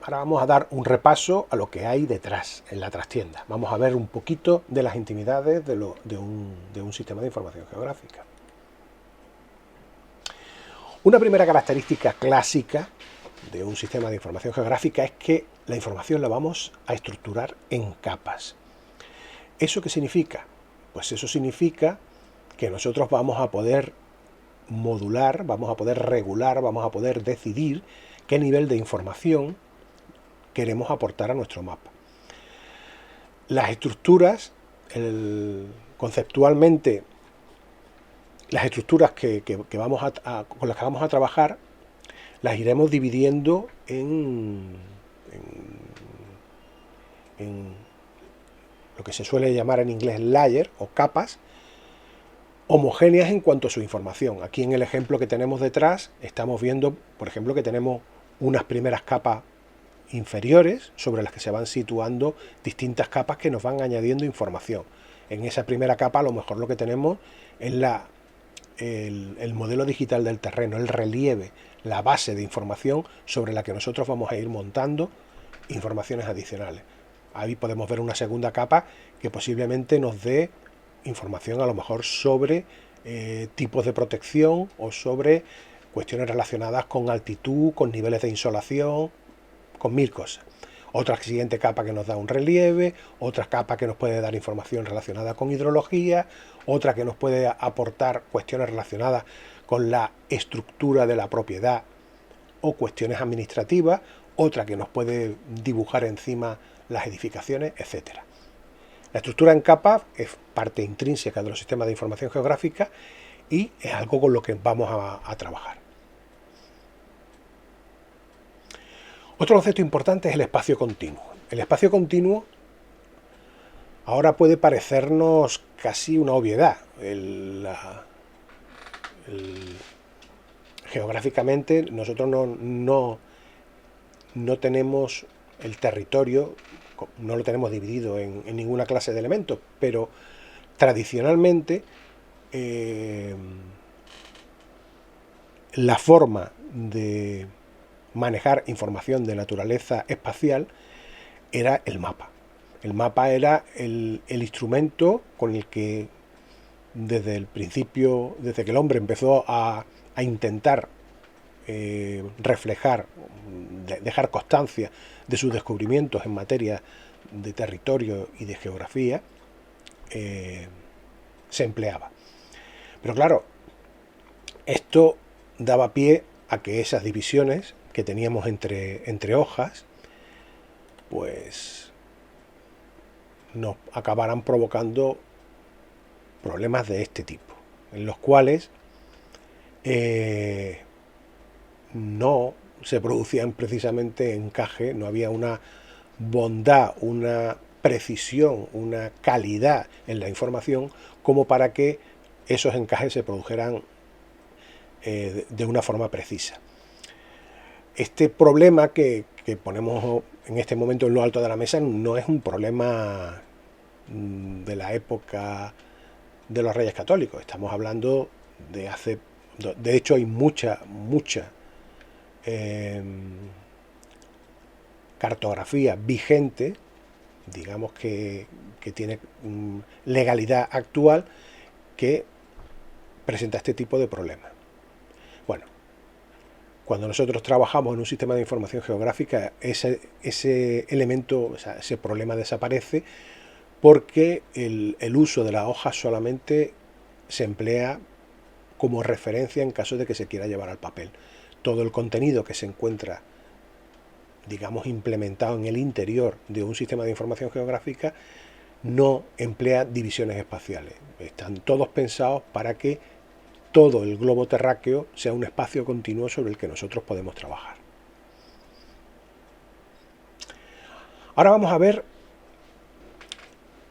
Ahora vamos a dar un repaso a lo que hay detrás, en la trastienda. Vamos a ver un poquito de las intimidades de un sistema de información geográfica. Una primera característica clásica de un sistema de información geográfica es que la información la vamos a estructurar en capas. ¿Eso qué significa? Pues eso significa que nosotros vamos a poder modular, vamos a poder regular, vamos a poder decidir qué nivel de información queremos aportar a nuestro mapa. Las estructuras, conceptualmente, las estructuras con las que vamos a trabajar, las iremos dividiendo en lo que se suele llamar en inglés layer o capas, homogéneas en cuanto a su información. Aquí en el ejemplo que tenemos detrás estamos viendo, por ejemplo, que tenemos unas primeras capas inferiores sobre las que se van situando distintas capas que nos van añadiendo información. En esa primera capa a lo mejor lo que tenemos es el modelo digital del terreno, el relieve, la base de información sobre la que nosotros vamos a ir montando informaciones adicionales. Ahí podemos ver una segunda capa que posiblemente nos dé información a lo mejor sobre tipos de protección o sobre cuestiones relacionadas con altitud, con niveles de insolación, con mil cosas. Otra siguiente capa que nos da un relieve, otra capa que nos puede dar información relacionada con hidrología, otra que nos puede aportar cuestiones relacionadas con la estructura de la propiedad o cuestiones administrativas, otra que nos puede dibujar encima las edificaciones, etc. La estructura en capas es parte intrínseca de los sistemas de información geográfica y es algo con lo que vamos a trabajar. Otro concepto importante es el espacio continuo. El espacio continuo ahora puede parecernos casi una obviedad. Geográficamente nosotros no tenemos el territorio, no lo tenemos dividido en ninguna clase de elementos, pero tradicionalmente la forma de manejar información de naturaleza espacial era el mapa. El mapa era el instrumento con el que desde el principio, desde que el hombre empezó a intentar reflejar, dejar constancia de sus descubrimientos en materia de territorio y de geografía, se empleaba. Pero claro, esto daba pie a que esas divisiones que teníamos entre hojas, pues nos acabaran provocando problemas de este tipo, en los cuales no se producían precisamente encaje, no había una bondad, una precisión, una calidad en la información como para que esos encajes se produjeran de una forma precisa. Este problema que ponemos en este momento en lo alto de la mesa no es un problema de la época de los Reyes Católicos. Estamos hablando de hace... De hecho, hay mucha cartografía vigente, digamos que tiene legalidad actual, que presenta este tipo de problemas. Bueno, cuando nosotros trabajamos en un sistema de información geográfica, ese elemento, o sea, ese problema desaparece porque el uso de la hoja solamente se emplea como referencia en caso de que se quiera llevar al papel. Todo el contenido que se encuentra, digamos, implementado en el interior de un sistema de información geográfica no emplea divisiones espaciales. Están todos pensados para que todo el globo terráqueo sea un espacio continuo sobre el que nosotros podemos trabajar. Ahora vamos a ver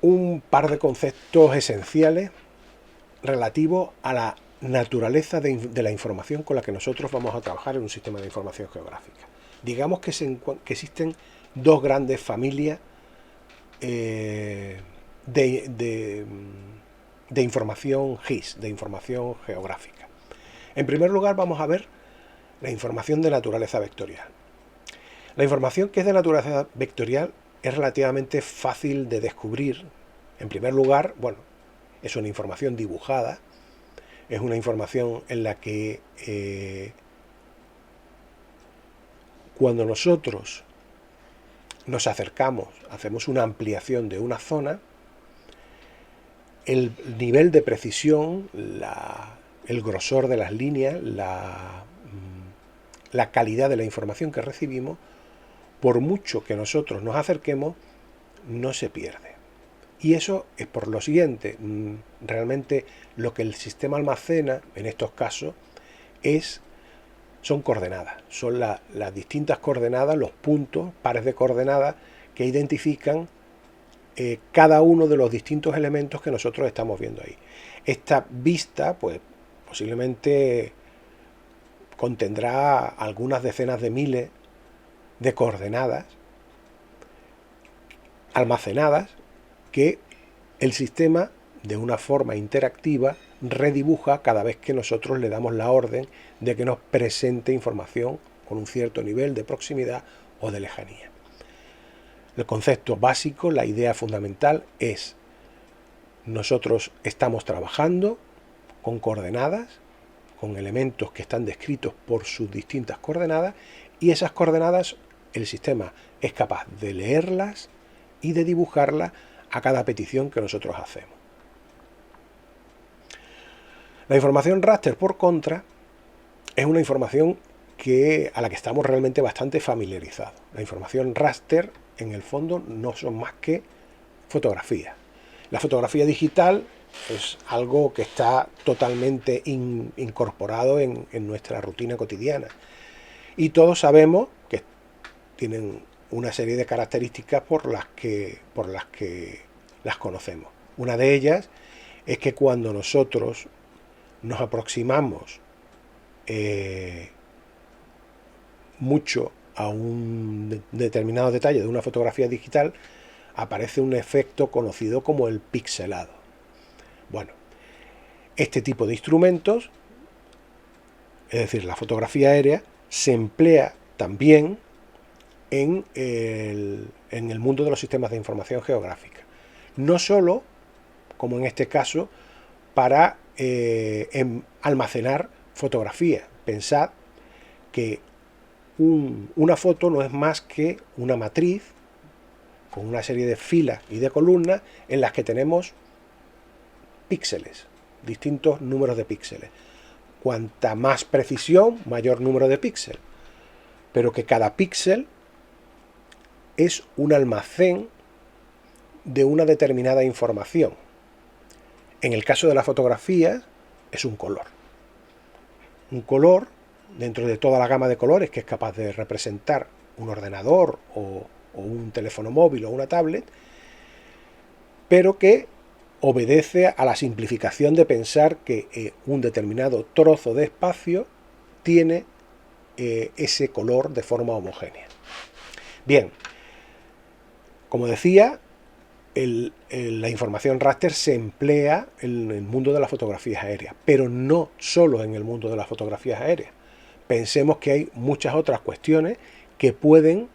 un par de conceptos esenciales relativos a la naturaleza de la información con la que nosotros vamos a trabajar en un sistema de información geográfica. Digamos que existen dos grandes familias de información GIS, de información geográfica. En primer lugar vamos a ver la información de naturaleza vectorial. La información que es de naturaleza vectorial es relativamente fácil de descubrir. En primer lugar, bueno, es una información dibujada, es una información en la que cuando nosotros nos acercamos, hacemos una ampliación de una zona, el nivel de precisión, el grosor de las líneas, la calidad de la información que recibimos, por mucho que nosotros nos acerquemos, no se pierde. Y eso es por lo siguiente, realmente lo que el sistema almacena en estos casos son coordenadas, son las distintas coordenadas, los puntos, pares de coordenadas que identifican cada uno de los distintos elementos que nosotros estamos viendo ahí. Esta vista, pues posiblemente contendrá algunas decenas de miles de coordenadas almacenadas que el sistema, de una forma interactiva, redibuja cada vez que nosotros le damos la orden de que nos presente información con un cierto nivel de proximidad o de lejanía. El concepto básico, la idea fundamental es: nosotros estamos trabajando con coordenadas, con elementos que están descritos por sus distintas coordenadas, y esas coordenadas el sistema es capaz de leerlas y de dibujarlas a cada petición que nosotros hacemos. La información raster, por contra, es una información a la que estamos realmente bastante familiarizados. La información raster, en el fondo, no son más que fotografías. La fotografía digital es algo que está totalmente incorporado en nuestra rutina cotidiana. Y todos sabemos que tienen una serie de características por las que las conocemos. Una de ellas es que cuando nosotros nos aproximamos mucho a un determinado detalle de una fotografía digital, aparece un efecto conocido como el pixelado. Bueno, este tipo de instrumentos, es decir, la fotografía aérea, se emplea también en el mundo de los sistemas de información geográfica. No solo, como en este caso, para almacenar fotografía. Pensad que una foto no es más que una matriz con una serie de filas y de columnas en las que tenemos píxeles, distintos números de píxeles. Cuanta más precisión, mayor número de píxeles. Pero que cada píxel es un almacén de una determinada información. En el caso de la fotografía, es un color. Un color, dentro de toda la gama de colores que es capaz de representar un ordenador o un teléfono móvil o una tablet, pero que obedece a la simplificación de pensar que un determinado trozo de espacio tiene ese color de forma homogénea. Bien, como decía, la información raster se emplea en el mundo de las fotografías aéreas, pero no solo en el mundo de las fotografías aéreas. Pensemos que hay muchas otras cuestiones que pueden,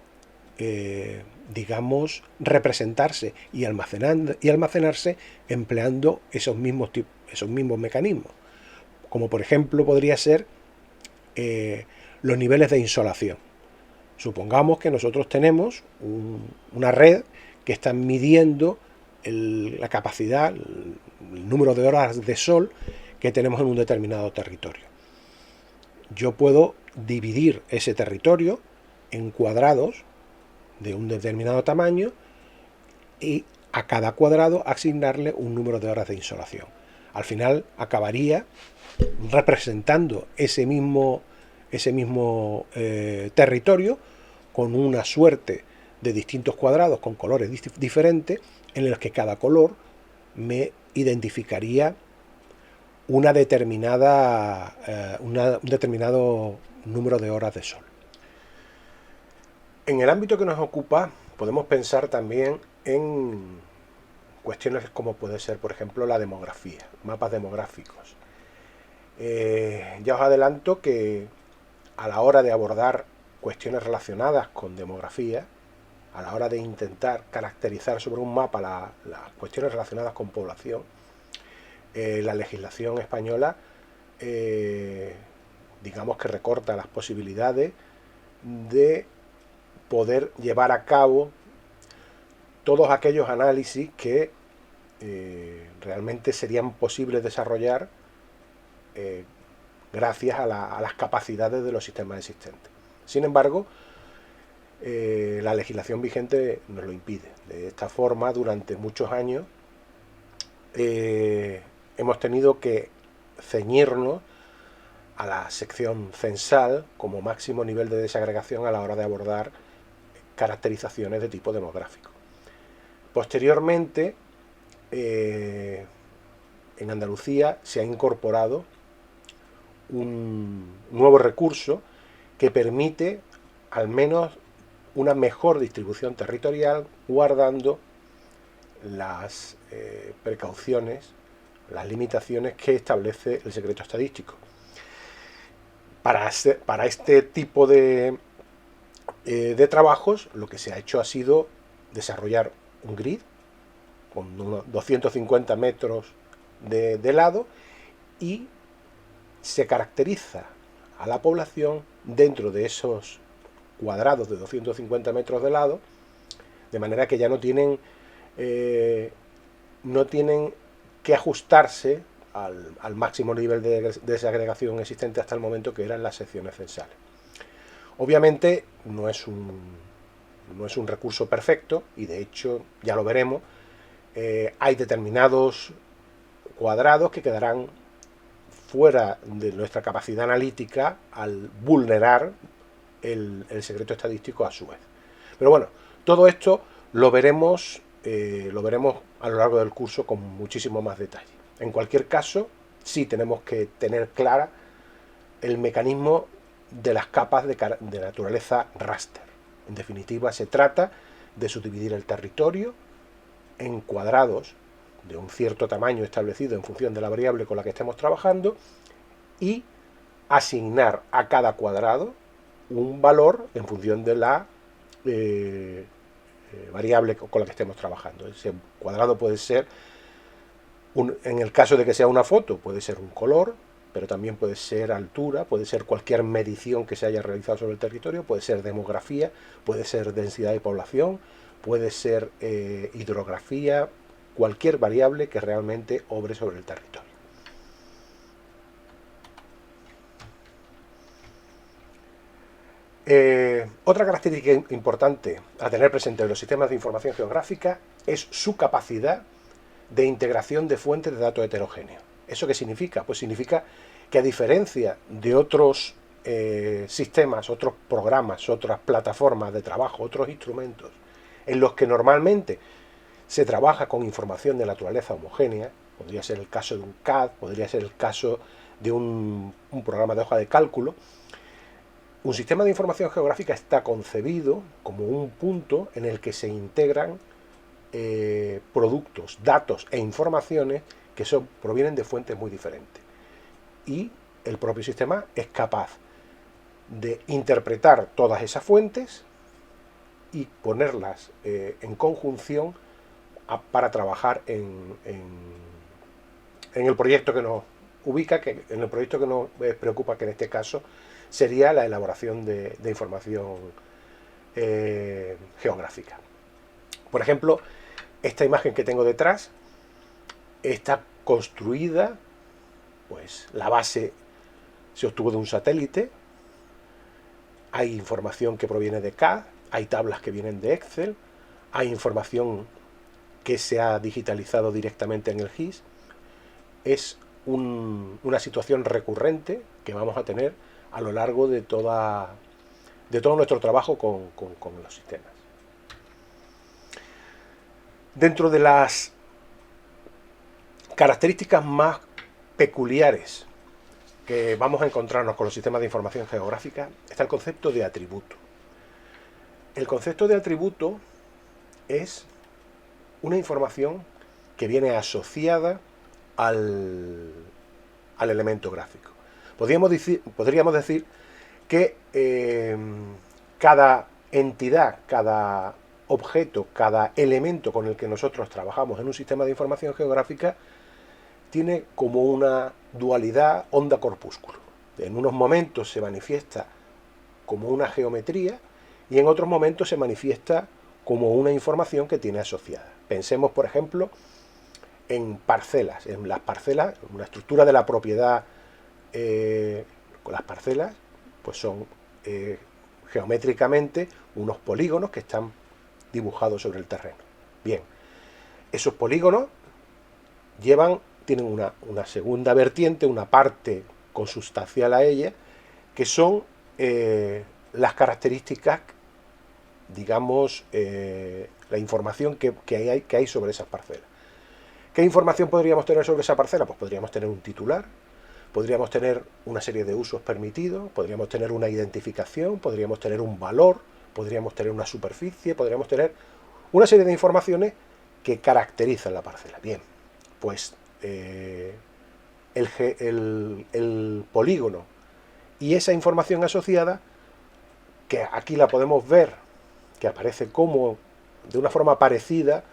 digamos, representarse y almacenarse empleando esos mismos mecanismos. Como por ejemplo podría ser los niveles de insolación. Supongamos que nosotros tenemos una red que está midiendo la capacidad, el número de horas de sol que tenemos en un determinado territorio. Yo puedo dividir ese territorio en cuadrados de un determinado tamaño y a cada cuadrado asignarle un número de horas de insolación. Al final acabaría representando ese mismo territorio con una suerte de distintos cuadrados con colores diferentes, en los que cada color me identificaría un determinado número de horas de sol. En el ámbito que nos ocupa, podemos pensar también en cuestiones como puede ser, por ejemplo, la demografía, mapas demográficos. Ya os adelanto que a la hora de abordar cuestiones relacionadas con demografía, a la hora de intentar caracterizar sobre un mapa las cuestiones relacionadas con población, la legislación española, digamos que recorta las posibilidades de poder llevar a cabo todos aquellos análisis que realmente serían posibles desarrollar gracias a las capacidades de los sistemas existentes. Sin embargo, la legislación vigente nos lo impide. De esta forma, durante muchos años hemos tenido que ceñirnos a la sección censal como máximo nivel de desagregación a la hora de abordar caracterizaciones de tipo demográfico. Posteriormente, en Andalucía se ha incorporado un nuevo recurso que permite al menos una mejor distribución territorial, guardando las precauciones, las limitaciones que establece el secreto estadístico. Para este tipo de trabajos, lo que se ha hecho ha sido desarrollar un grid con unos 250 metros de lado, y se caracteriza a la población dentro de esos cuadrados de 250 metros de lado, de manera que ya no tienen que ajustarse al máximo nivel de desagregación existente hasta el momento, que eran las secciones censales. Obviamente no es un recurso perfecto, y de hecho ya lo veremos. Hay determinados cuadrados que quedarán fuera de nuestra capacidad analítica al vulnerar el secreto estadístico a su vez. Pero bueno, todo esto lo veremos a lo largo del curso con muchísimo más detalle. En cualquier caso, sí tenemos que tener clara el mecanismo de las capas de naturaleza raster. En definitiva, se trata de subdividir el territorio en cuadrados de un cierto tamaño establecido en función de la variable con la que estemos trabajando, y asignar a cada cuadrado un valor en función de la variable con la que estemos trabajando. Ese cuadrado puede ser, en el caso de que sea una foto, puede ser un color, pero también puede ser altura, puede ser cualquier medición que se haya realizado sobre el territorio, puede ser demografía, puede ser densidad de población, puede ser hidrografía, cualquier variable que realmente obre sobre el territorio. Otra característica importante a tener presente en los sistemas de información geográfica es su capacidad de integración de fuentes de datos heterogéneos. ¿Eso qué significa? Pues significa que, a diferencia de otros sistemas, otros programas, otras plataformas de trabajo, otros instrumentos en los que normalmente se trabaja con información de naturaleza homogénea, podría ser el caso de un CAD, podría ser el caso de un programa de hoja de cálculo, un sistema de información geográfica está concebido como un punto en el que se integran productos, datos e informaciones que provienen de fuentes muy diferentes. Y el propio sistema es capaz de interpretar todas esas fuentes y ponerlas en conjunción para trabajar en el proyecto que nos ubica, en el proyecto que nos preocupa, que en este caso sería la elaboración de información geográfica. Por ejemplo, esta imagen que tengo detrás está construida, pues la base se obtuvo de un satélite, hay información que proviene de CAD, hay tablas que vienen de Excel, hay información que se ha digitalizado directamente en el GIS. Es una situación recurrente que vamos a tener a lo largo de todo nuestro trabajo con los sistemas. Dentro de las características más peculiares que vamos a encontrarnos con los sistemas de información geográfica está el concepto de atributo. El concepto de atributo es una información que viene asociada al elemento gráfico. Podríamos decir que cada entidad, cada objeto, cada elemento con el que nosotros trabajamos en un sistema de información geográfica tiene como una dualidad onda-corpúsculo. En unos momentos se manifiesta como una geometría y en otros momentos se manifiesta como una información que tiene asociada. Pensemos, por ejemplo, en parcelas. En las parcelas, una estructura de la propiedad con las parcelas, pues son geométricamente unos polígonos que están dibujados sobre el terreno. Bien, esos polígonos tienen una segunda vertiente, una parte consustancial a ella, que son las características, digamos, la información que hay sobre esas parcelas. ¿Qué información podríamos tener sobre esa parcela? Pues podríamos tener un titular, podríamos tener una serie de usos permitidos, podríamos tener una identificación, podríamos tener un valor, podríamos tener una superficie, podríamos tener una serie de informaciones que caracterizan la parcela. Bien, pues el polígono y esa información asociada, que aquí la podemos ver, que aparece como de una forma parecida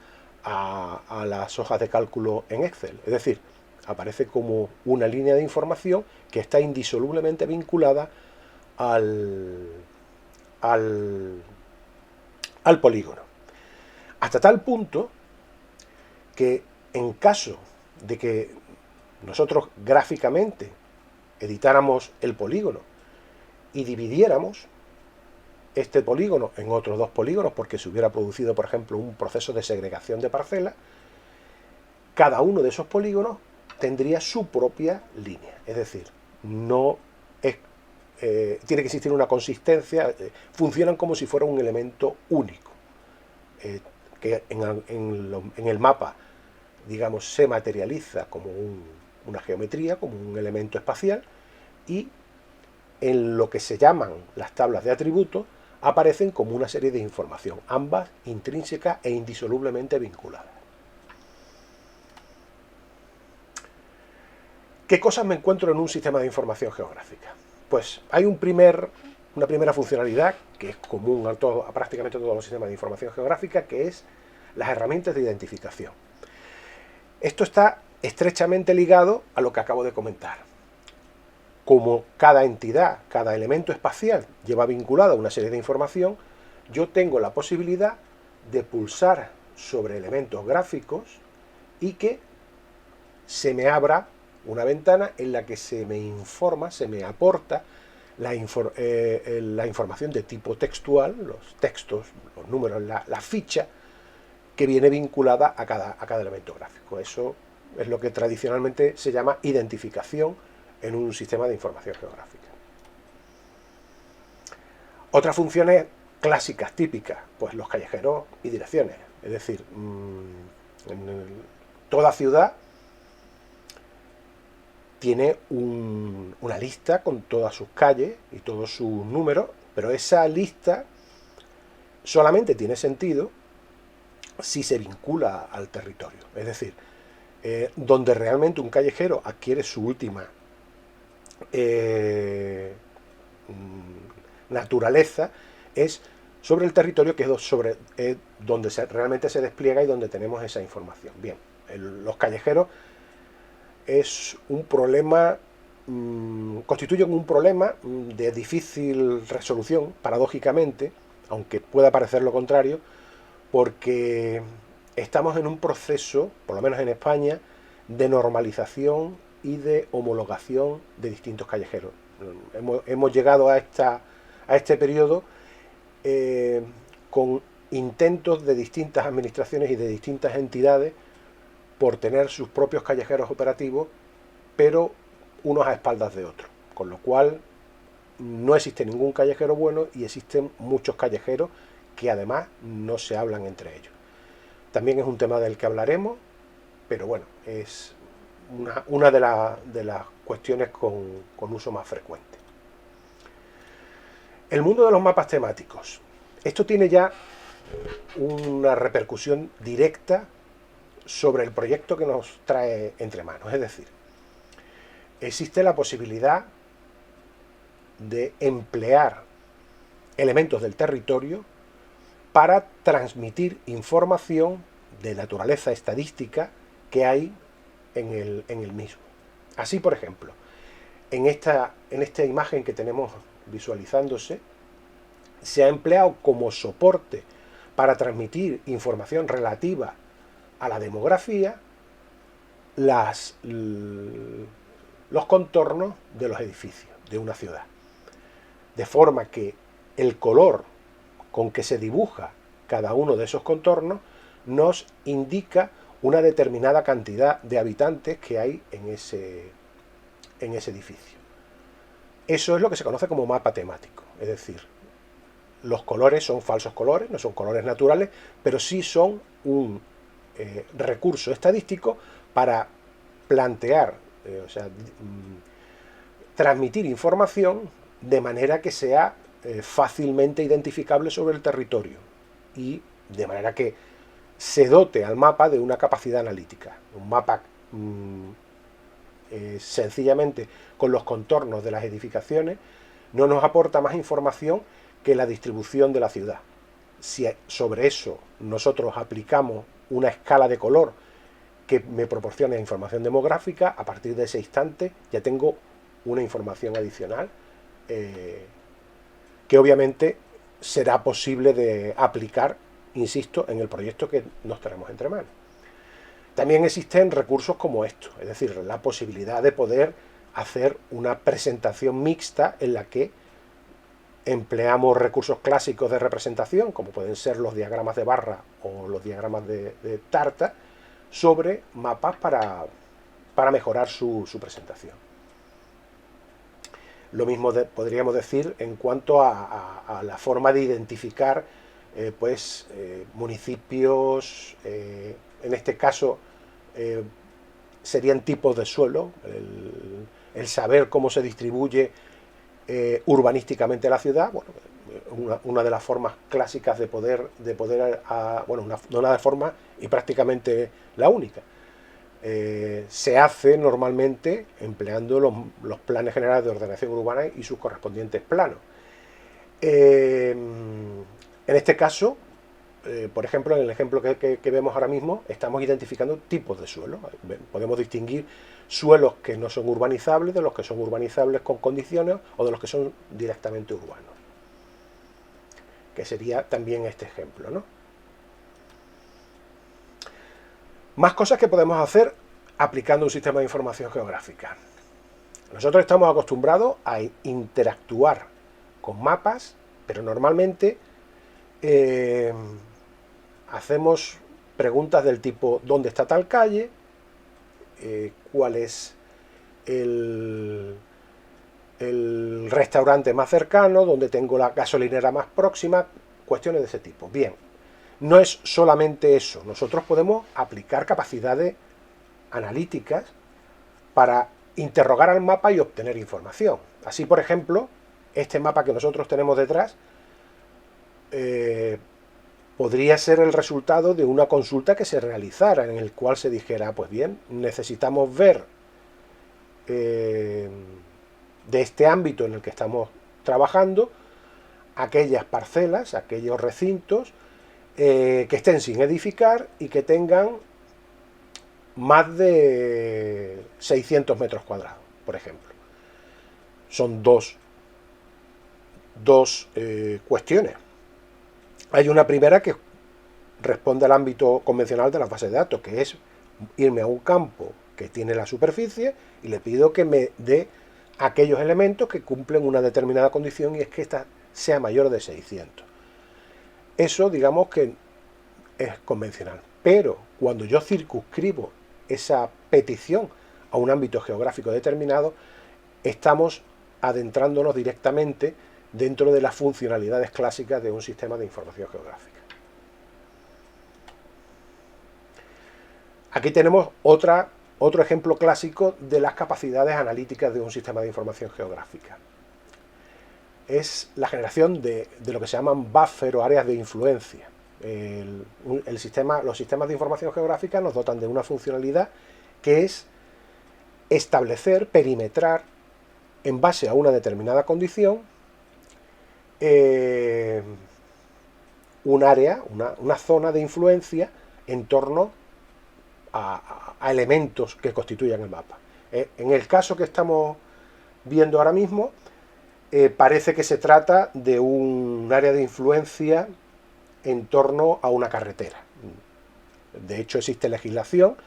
a las hojas de cálculo en Excel. Es decir, aparece como una línea de información que está indisolublemente vinculada al, al, al polígono. Hasta tal punto que en caso de que nosotros gráficamente editáramos el polígono y dividiéramos este polígono en otros dos polígonos porque se hubiera producido, por ejemplo, un proceso de segregación de parcelas, cada uno de esos polígonos tendría su propia línea. Es decir, no es, tiene que existir una consistencia, funcionan como si fuera un elemento único, que en el mapa, digamos, se materializa como una geometría, como un elemento espacial, y en lo que se llaman las tablas de atributos aparecen como una serie de información, ambas intrínsecas e indisolublemente vinculadas. ¿Qué cosas me encuentro en un sistema de información geográfica? Pues hay una primera funcionalidad que es común a prácticamente todos los sistemas de información geográfica, que es las herramientas de identificación. Esto está estrechamente ligado a lo que acabo de comentar. Como cada entidad, cada elemento espacial lleva vinculada una serie de información, yo tengo la posibilidad de pulsar sobre elementos gráficos y que se me abra una ventana en la que se me informa, se me aporta la información de tipo textual, los textos, los números, la ficha que viene vinculada a cada elemento gráfico. Eso es lo que tradicionalmente se llama identificación en un sistema de información geográfica. Otras funciones clásicas, típicas, pues los callejeros y direcciones. Es decir, toda ciudad tiene una lista con todas sus calles y todos sus números, pero esa lista solamente tiene sentido si se vincula al territorio. Es decir, donde realmente un callejero adquiere su última naturaleza es sobre el territorio, que es donde realmente se despliega y donde tenemos esa información. Bien, los callejeros es un problema, constituyen un problema de difícil resolución, paradójicamente, aunque pueda parecer lo contrario, porque estamos en un proceso, por lo menos en España, de normalización y de homologación de distintos callejeros. Hemos llegado a este periodo con intentos de distintas administraciones y de distintas entidades por tener sus propios callejeros operativos, pero unos a espaldas de otros, con lo cual no existe ningún callejero bueno y existen muchos callejeros que además no se hablan entre ellos. También es un tema del que hablaremos, pero bueno, es una de las cuestiones con uso más frecuente. El mundo de los mapas temáticos. Esto tiene ya una repercusión directa sobre el proyecto que nos trae entre manos. Es decir, existe la posibilidad de emplear elementos del territorio para transmitir información de naturaleza estadística que hay en el mismo. Así, por ejemplo, en esta imagen que tenemos visualizándose, se ha empleado como soporte para transmitir información relativa a la demografía los contornos de los edificios de una ciudad. De forma que el color con que se dibuja cada uno de esos contornos nos indica una determinada cantidad de habitantes que hay en ese edificio. Eso es lo que se conoce como mapa temático, es decir, los colores son falsos colores, no son colores naturales, pero sí son un recurso estadístico para plantear, transmitir información de manera que sea fácilmente identificable sobre el territorio y de manera que se dote al mapa de una capacidad analítica. Un mapa sencillamente con los contornos de las edificaciones no nos aporta más información que la distribución de la ciudad. Si sobre eso nosotros aplicamos una escala de color que me proporcione información demográfica, a partir de ese instante ya tengo una información adicional que obviamente será posible de aplicar, insisto, en el proyecto que nos tenemos entre manos. También existen recursos como estos, es decir, la posibilidad de poder hacer una presentación mixta en la que empleamos recursos clásicos de representación, como pueden ser los diagramas de barra o los diagramas de tarta, sobre mapas para mejorar su presentación. Lo mismo podríamos decir en cuanto a la forma de identificar municipios, en este caso serían tipos de suelo, el saber cómo se distribuye urbanísticamente la ciudad. Bueno, una de las formas clásicas de poder una de las formas y prácticamente la única. Se hace normalmente empleando los planes generales de ordenación urbana y sus correspondientes planos. En este caso, por ejemplo, en el ejemplo que vemos ahora mismo, estamos identificando tipos de suelo. Podemos distinguir suelos que no son urbanizables de los que son urbanizables con condiciones o de los que son directamente urbanos, que sería también este ejemplo, ¿no? Más cosas que podemos hacer aplicando un sistema de información geográfica. Nosotros estamos acostumbrados a interactuar con mapas, pero normalmente hacemos preguntas del tipo ¿dónde está tal calle? ¿Cuál es el restaurante más cercano? ¿Dónde tengo la gasolinera más próxima? Cuestiones de ese tipo. Bien, no es solamente eso. Nosotros podemos aplicar capacidades analíticas para interrogar al mapa y obtener información. Así, por ejemplo, este mapa que nosotros tenemos detrás podría ser el resultado de una consulta que se realizara, en el cual se dijera, pues bien, necesitamos ver de este ámbito en el que estamos trabajando aquellas parcelas, aquellos recintos que estén sin edificar y que tengan más de 600 metros cuadrados, por ejemplo. Son dos cuestiones. Hay una primera que responde al ámbito convencional de las bases de datos, que es irme a un campo que tiene la superficie y le pido que me dé aquellos elementos que cumplen una determinada condición, y es que ésta sea mayor de 600. Eso, digamos que es convencional. Pero cuando yo circunscribo esa petición a un ámbito geográfico determinado, estamos adentrándonos directamente dentro de las funcionalidades clásicas de un sistema de información geográfica. Aquí tenemos otro ejemplo clásico de las capacidades analíticas de un sistema de información geográfica. Es la generación de lo que se llaman buffer o áreas de influencia. Los sistemas de información geográfica nos dotan de una funcionalidad que es establecer, perimetrar, en base a una determinada condición, un área, una zona de influencia en torno a elementos que constituyan el mapa. En el caso que estamos viendo ahora mismo, parece que se trata de un área de influencia en torno a una carretera. De hecho, existe legislación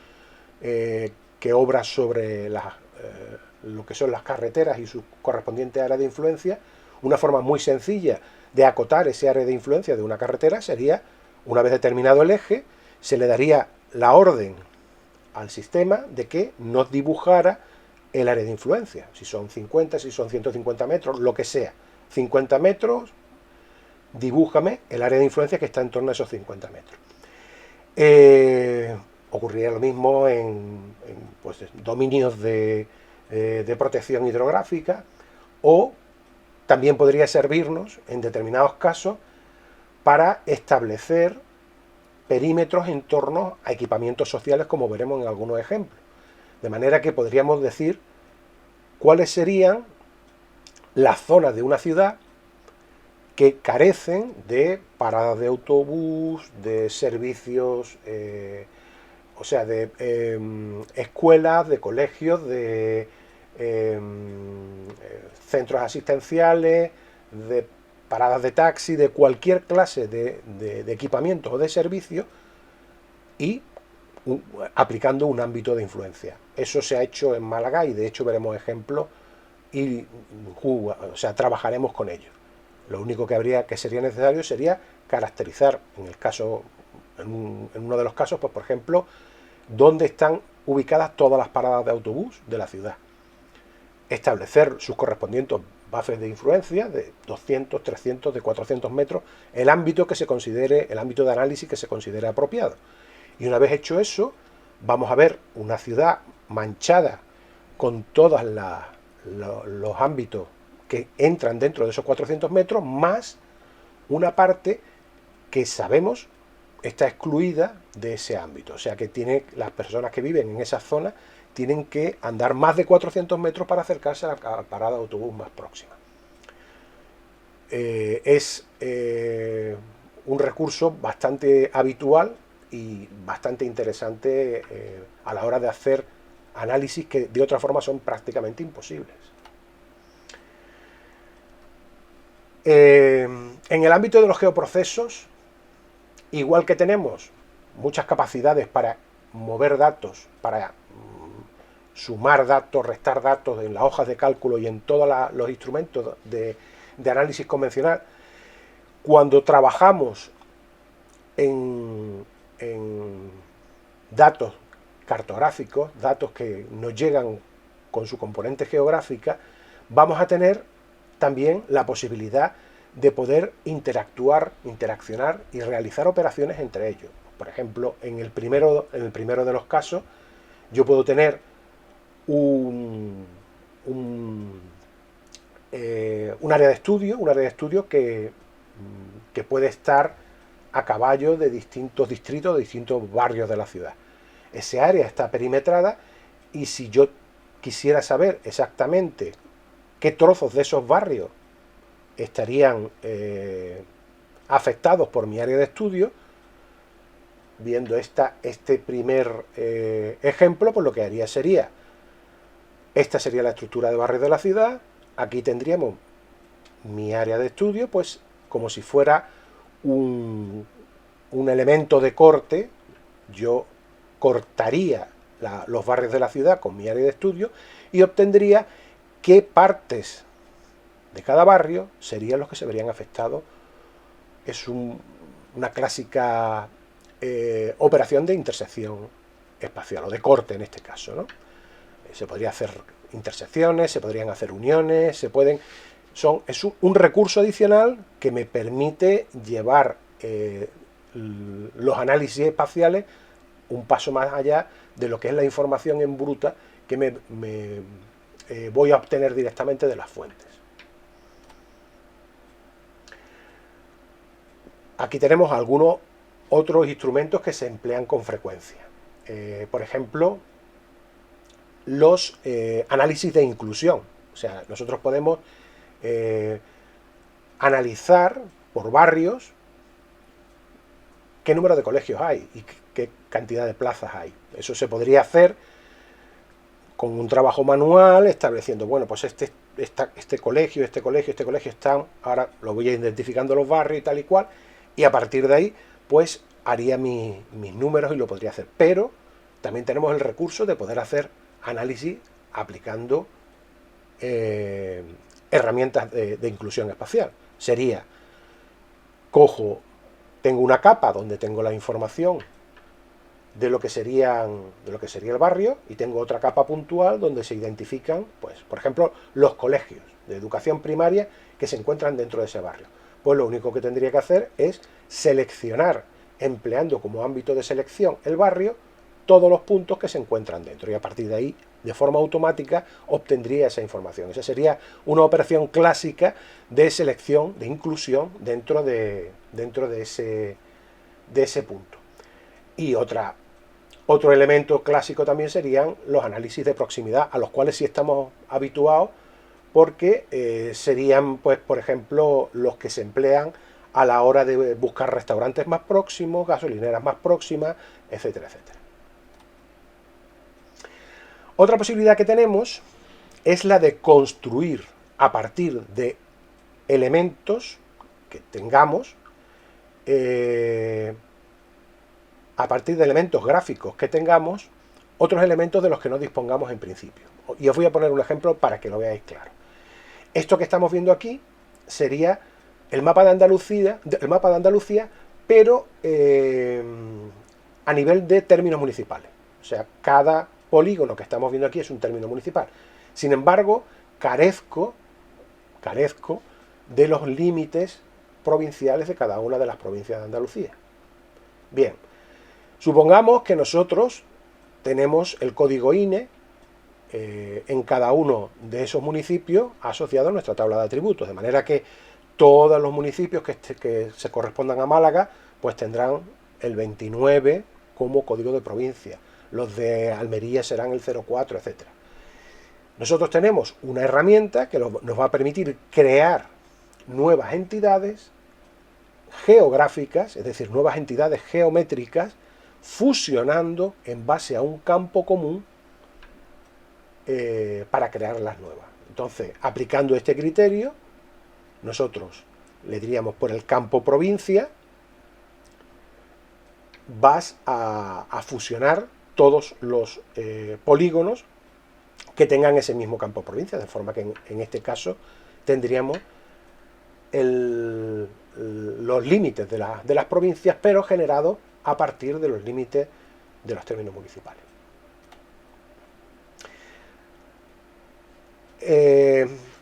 que obra sobre lo que son las carreteras y su correspondiente área de influencia. Una forma muy sencilla de acotar ese área de influencia de una carretera sería, una vez determinado el eje, se le daría la orden al sistema de que nos dibujara el área de influencia. Si son 50, si son 150 metros, lo que sea. 50 metros, dibújame el área de influencia que está en torno a esos 50 metros. Ocurriría lo mismo en pues, dominios de protección hidrográfica, o también podría servirnos en determinados casos para establecer perímetros en torno a equipamientos sociales, como veremos en algunos ejemplos. De manera que podríamos decir cuáles serían las zonas de una ciudad que carecen de paradas de autobús, de servicios, o sea, de escuelas, de colegios, de centros asistenciales, de paradas de taxi, de cualquier clase de equipamientos o de servicios, y aplicando un ámbito de influencia. Eso se ha hecho en Málaga y de hecho veremos ejemplos y o sea, trabajaremos con ello. Lo único que sería necesario sería caracterizar, en el caso, en uno de los casos, pues por ejemplo, dónde están ubicadas todas las paradas de autobús de la ciudad. Establecer sus correspondientes bases de influencia de 200, 300, de 400 metros, el ámbito que se considere, el ámbito de análisis que se considere apropiado. Y una vez hecho eso, vamos a ver una ciudad manchada con todos los ámbitos que entran dentro de esos 400 metros, más una parte que sabemos está excluida de ese ámbito. O sea que las personas que viven en esa zona tienen que andar más de 400 metros para acercarse a la parada de autobús más próxima. Es un recurso bastante habitual y bastante interesante a la hora de hacer análisis que de otra forma son prácticamente imposibles. En el ámbito de los geoprocesos, igual que tenemos muchas capacidades para mover datos, para sumar datos, restar datos en las hojas de cálculo y en todos los instrumentos de análisis convencional, cuando trabajamos en datos cartográficos, datos que nos llegan con su componente geográfica, vamos a tener también la posibilidad de poder interaccionar y realizar operaciones entre ellos. Por ejemplo, en el primero de los casos, yo puedo tener un área de estudio que puede estar a caballo de distintos distritos, de distintos barrios de la ciudad. Ese área está perimetrada y si yo quisiera saber exactamente qué trozos de esos barrios estarían afectados por mi área de estudio, viendo este primer ejemplo, pues lo que haría sería, esta sería la estructura de barrios de la ciudad, aquí tendríamos mi área de estudio, pues como si fuera un elemento de corte, yo cortaría los barrios de la ciudad con mi área de estudio y obtendría qué partes de cada barrio serían los que se verían afectados. Es una clásica operación de intersección espacial, o de corte en este caso, ¿no? Se podría hacer intersecciones, se podrían hacer uniones, es un recurso adicional que me permite llevar los análisis espaciales un paso más allá de lo que es la información en bruta que me voy a obtener directamente de las fuentes. Aquí tenemos algunos otros instrumentos que se emplean con frecuencia. Por ejemplo, los análisis de inclusión. O sea, nosotros podemos analizar por barrios qué número de colegios hay y qué cantidad de plazas hay. Eso se podría hacer con un trabajo manual, estableciendo, bueno, pues este colegio, este colegio están, ahora lo voy a identificando los barrios y tal y cual, y a partir de ahí, pues haría mis números y lo podría hacer. Pero también tenemos el recurso de poder hacer análisis aplicando herramientas de inclusión espacial. Sería, tengo una capa donde tengo la información de lo que sería el barrio, y tengo otra capa puntual donde se identifican, pues, por ejemplo, los colegios de educación primaria que se encuentran dentro de ese barrio. Pues lo único que tendría que hacer es seleccionar, empleando como ámbito de selección el barrio, todos los puntos que se encuentran dentro, y a partir de ahí, de forma automática, obtendría esa información. Esa sería una operación clásica de selección, de inclusión dentro de ese punto. Y otro elemento clásico también serían los análisis de proximidad, a los cuales sí estamos habituados, porque serían, pues, por ejemplo, los que se emplean a la hora de buscar restaurantes más próximos, gasolineras más próximas, etcétera, etcétera. Otra posibilidad que tenemos es la de construir a partir de elementos que tengamos, a partir de elementos gráficos que tengamos, otros elementos de los que no dispongamos en principio. Y os voy a poner un ejemplo para que lo veáis claro. Esto que estamos viendo aquí sería el mapa de Andalucía, pero a nivel de términos municipales. O sea, cada polígono que estamos viendo aquí es un término municipal. Sin embargo, carezco de los límites provinciales de cada una de las provincias de Andalucía. Bien, supongamos que nosotros tenemos el código INE en cada uno de esos municipios asociado a nuestra tabla de atributos, de manera que todos los municipios que se correspondan a Málaga pues tendrán el 29 como código de provincia, los de Almería serán el 04, etc. Nosotros tenemos una herramienta que nos va a permitir crear nuevas entidades geográficas, es decir, nuevas entidades geométricas, fusionando en base a un campo común para crear las nuevas. Entonces, aplicando este criterio, nosotros le diríamos por el campo provincia, vas a fusionar todos los polígonos que tengan ese mismo campo provincia, de forma que en este caso tendríamos los límites de las provincias, pero generados a partir de los límites de los términos municipales.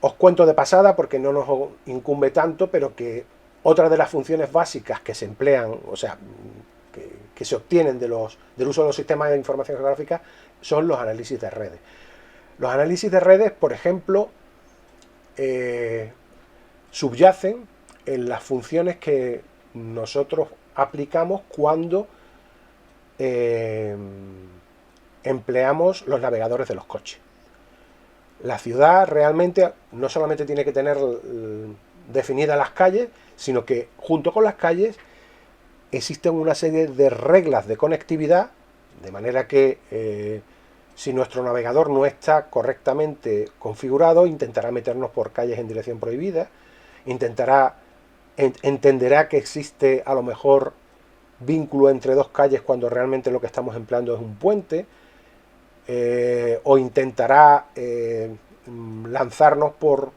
Os cuento de pasada porque no nos incumbe tanto, pero que otra de las funciones básicas que se emplean, o sea, que se obtienen del uso de los sistemas de información geográfica son los análisis de redes. Los análisis de redes, por ejemplo, subyacen en las funciones que nosotros aplicamos cuando empleamos los navegadores de los coches. La ciudad realmente no solamente tiene que tener definidas las calles, sino que junto con las calles existen una serie de reglas de conectividad, de manera que si nuestro navegador no está correctamente configurado, intentará meternos por calles en dirección prohibida, entenderá que existe a lo mejor vínculo entre dos calles cuando realmente lo que estamos empleando es un puente, o intentará lanzarnos por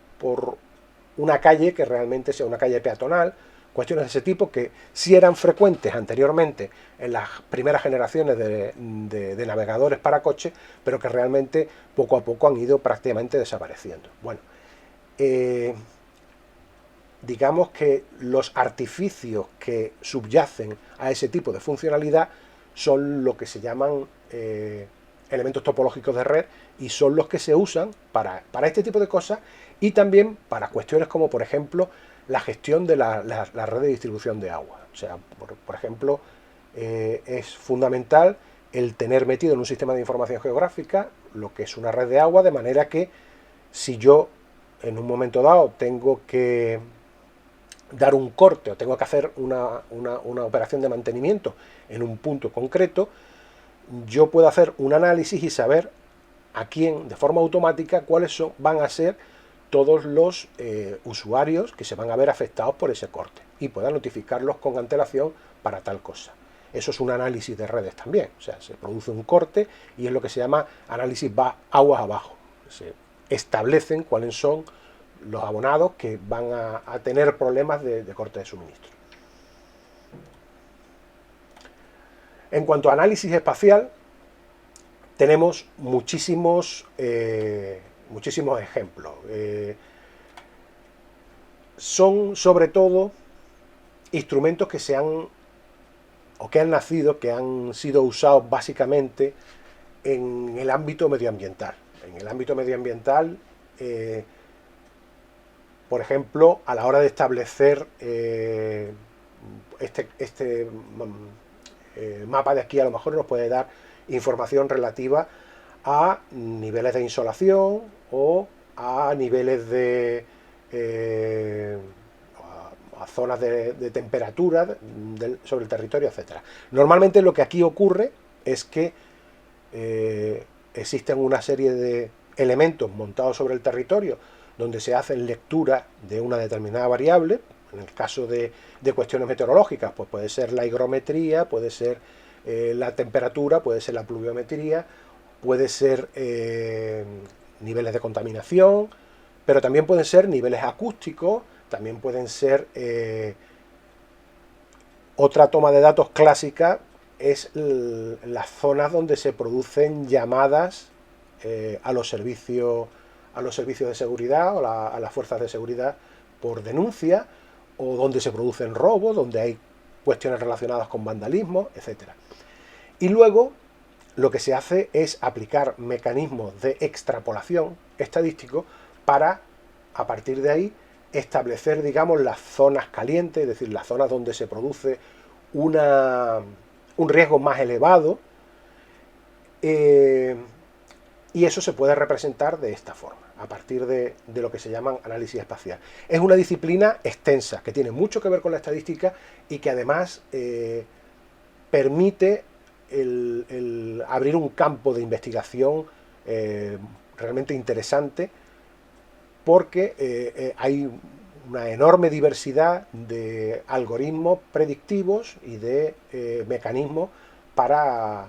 una calle que realmente sea una calle peatonal. Cuestiones de ese tipo que sí eran frecuentes anteriormente en las primeras generaciones de navegadores para coches, pero que realmente poco a poco han ido prácticamente desapareciendo. Bueno, digamos que los artificios que subyacen a ese tipo de funcionalidad son lo que se llaman elementos topológicos de red, y son los que se usan para este tipo de cosas, y también para cuestiones como, por ejemplo, la gestión de la red de distribución de agua. O sea, por ejemplo, es fundamental el tener metido en un sistema de información geográfica lo que es una red de agua, de manera que si yo en un momento dado tengo que dar un corte o tengo que hacer una operación de mantenimiento en un punto concreto, yo puedo hacer un análisis y saber a quién, de forma automática, van a ser todos los usuarios que se van a ver afectados por ese corte y pueda notificarlos con antelación para tal cosa. Eso es un análisis de redes también, o sea, se produce un corte y es lo que se llama análisis aguas abajo. Se establecen cuáles son los abonados que van a tener problemas de corte de suministro. En cuanto a análisis espacial, tenemos muchísimos ejemplos. Son sobre todo instrumentos que han nacido, que han sido usados básicamente en el ámbito medioambiental. En el ámbito medioambiental, por ejemplo, a la hora de establecer este mapa de aquí, a lo mejor nos puede dar información relativa a niveles de insolación o a niveles de a zonas de temperatura sobre el territorio, etcétera. Normalmente lo que aquí ocurre es que existen una serie de elementos montados sobre el territorio donde se hacen lecturas de una determinada variable. En el caso de cuestiones meteorológicas, pues puede ser la higrometría, puede ser la temperatura, puede ser la pluviometría, puede ser niveles de contaminación, pero también pueden ser niveles acústicos, también pueden ser otra toma de datos clásica es las zonas donde se producen llamadas a los servicios de seguridad o a las fuerzas de seguridad por denuncia, o donde se producen robos, donde hay cuestiones relacionadas con vandalismo, etcétera. Y luego lo que se hace es aplicar mecanismos de extrapolación estadístico para, a partir de ahí, establecer, digamos, las zonas calientes, es decir, las zonas donde se produce un riesgo más elevado, y eso se puede representar de esta forma, a partir de lo que se llaman análisis espacial. Es una disciplina extensa, que tiene mucho que ver con la estadística y que además permite el abrir un campo de investigación realmente interesante, porque hay una enorme diversidad de algoritmos predictivos y de mecanismos para,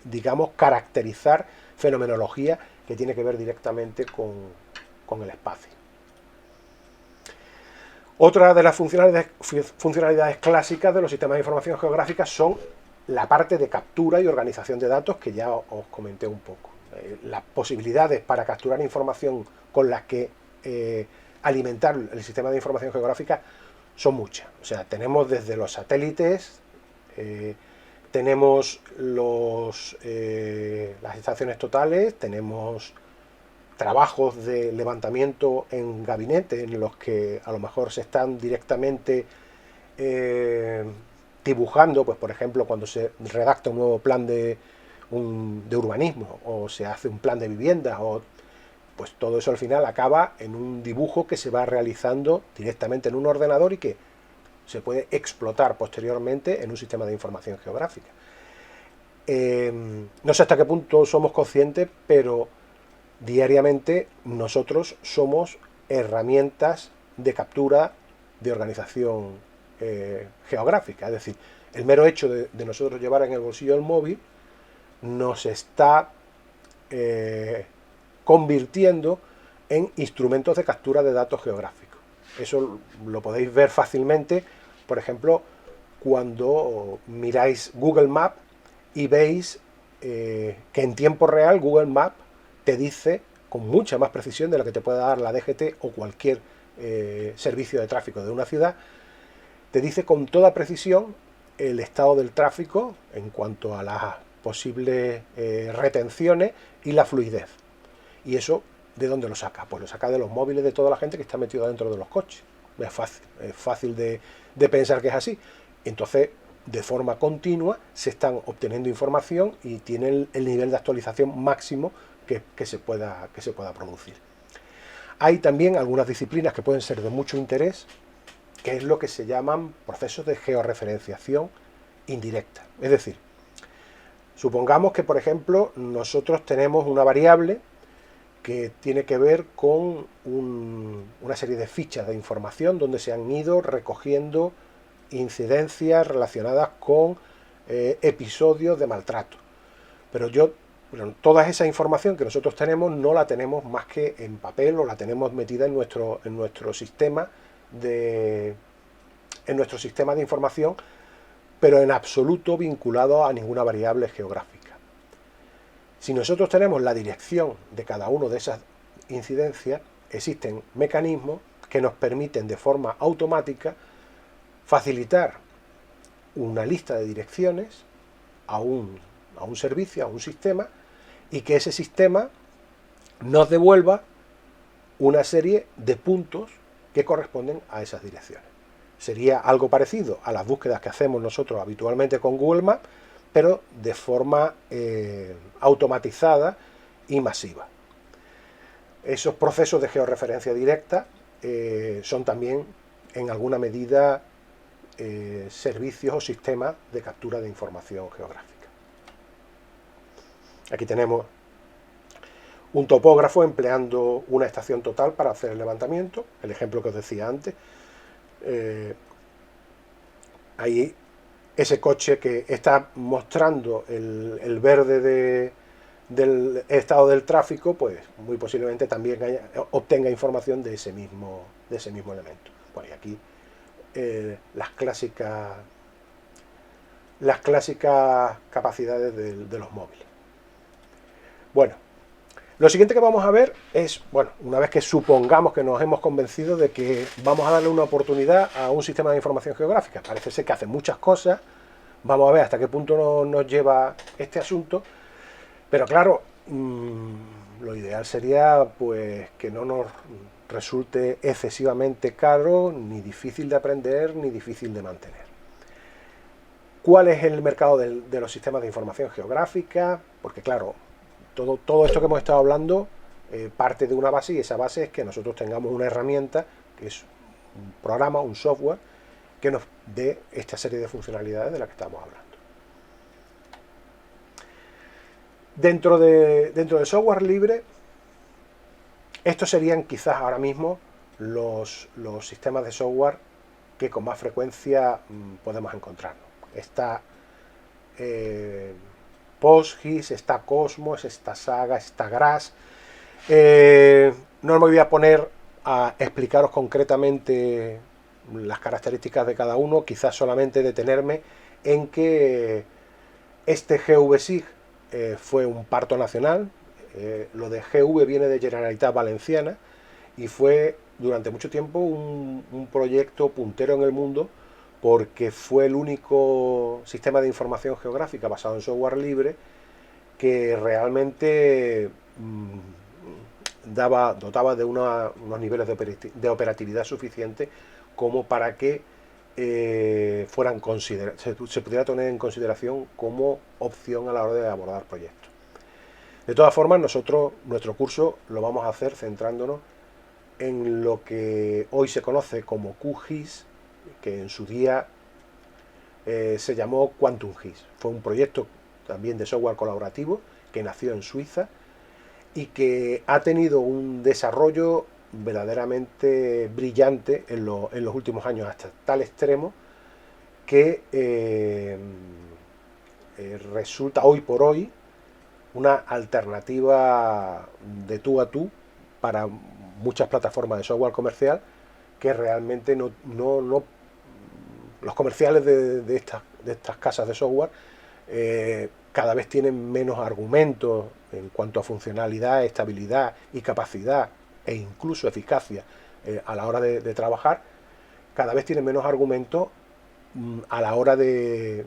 digamos, caracterizar fenomenología que tiene que ver directamente con el espacio. Otra de las funcionalidades clásicas de los sistemas de información geográfica son la parte de captura y organización de datos, que ya os comenté un poco. Las posibilidades para capturar información con las que alimentar el sistema de información geográfica son muchas. O sea, tenemos desde los satélites, tenemos las estaciones totales, tenemos trabajos de levantamiento en gabinete en los que a lo mejor se están directamente dibujando, pues por ejemplo cuando se redacta un nuevo plan de urbanismo o se hace un plan de vivienda, o pues todo eso al final acaba en un dibujo que se va realizando directamente en un ordenador y que se puede explotar posteriormente en un sistema de información geográfica. No sé hasta qué punto somos conscientes, pero diariamente nosotros somos herramientas de captura de organización geográfica. Es decir, el mero hecho de nosotros llevar en el bolsillo el móvil nos está convirtiendo en instrumentos de captura de datos geográficos. Eso lo podéis ver fácilmente, por ejemplo, cuando miráis Google Maps y veis que en tiempo real Google Maps te dice con mucha más precisión de lo que te puede dar la DGT o cualquier servicio de tráfico de una ciudad, te dice con toda precisión el estado del tráfico en cuanto a las posibles retenciones y la fluidez. ¿Y eso de dónde lo saca? Pues lo saca de los móviles de toda la gente que está metida dentro de los coches. Es fácil de pensar que es así. Entonces, de forma continua se están obteniendo información y tienen el nivel de actualización máximo que se pueda producir. Hay también algunas disciplinas que pueden ser de mucho interés, que es lo que se llaman procesos de georreferenciación indirecta. Es decir, supongamos que, por ejemplo, nosotros tenemos una variable que tiene que ver con una serie de fichas de información donde se han ido recogiendo incidencias relacionadas con episodios de maltrato. Pero toda esa información que nosotros tenemos no la tenemos más que en papel, o la tenemos metida en nuestro sistema de información, pero en absoluto vinculado a ninguna variable geográfica. Si nosotros tenemos la dirección de cada una de esas incidencias, existen mecanismos que nos permiten de forma automática facilitar una lista de direcciones a un servicio, a un sistema, y que ese sistema nos devuelva una serie de puntos que corresponden a esas direcciones. Sería algo parecido a las búsquedas que hacemos nosotros habitualmente con Google Maps, pero de forma automatizada y masiva. Esos procesos de georreferencia directa son también, en alguna medida, servicios o sistemas de captura de información geográfica. Aquí tenemos un topógrafo empleando una estación total para hacer el levantamiento, el ejemplo que os decía antes. Ahí ese coche que está mostrando el verde del estado del tráfico, pues muy posiblemente también obtenga información de ese mismo elemento. Bueno, y aquí las clásicas capacidades de los móviles. Bueno, lo siguiente que vamos a ver es, bueno, una vez que supongamos que nos hemos convencido de que vamos a darle una oportunidad a un sistema de información geográfica, parece ser que hace muchas cosas, vamos a ver hasta qué punto nos lleva este asunto, pero claro, lo ideal sería pues que no nos resulte excesivamente caro, ni difícil de aprender, ni difícil de mantener. ¿Cuál es el mercado de los sistemas de información geográfica? Porque claro, todo esto que hemos estado hablando parte de una base, y esa base es que nosotros tengamos una herramienta, que es un programa, un software, que nos dé esta serie de funcionalidades de las que estamos hablando. Dentro del software libre, estos serían quizás ahora mismo los sistemas de software que con más frecuencia podemos encontrarnos. Está PostGIS, está Cosmos, está Saga, está Grass. No me voy a poner a explicaros concretamente las características de cada uno, quizás solamente detenerme en que este GVSIG fue un parto nacional. Lo de GV viene de Generalitat Valenciana y fue durante mucho tiempo un proyecto puntero en el mundo, porque fue el único sistema de información geográfica basado en software libre que realmente dotaba de unos niveles de operatividad suficientes como para que se pudiera tener en consideración como opción a la hora de abordar proyectos. De todas formas, nuestro curso lo vamos a hacer centrándonos en lo que hoy se conoce como QGIS, que en su día se llamó QuantumGIS. Fue un proyecto también de software colaborativo que nació en Suiza y que ha tenido un desarrollo verdaderamente brillante en los últimos años, hasta tal extremo que resulta hoy por hoy una alternativa de tú a tú para muchas plataformas de software comercial, que realmente no los comerciales de estas casas de software cada vez tienen menos argumentos en cuanto a funcionalidad, estabilidad y capacidad, e incluso eficacia a la hora de trabajar. Cada vez tienen menos argumentos a la hora de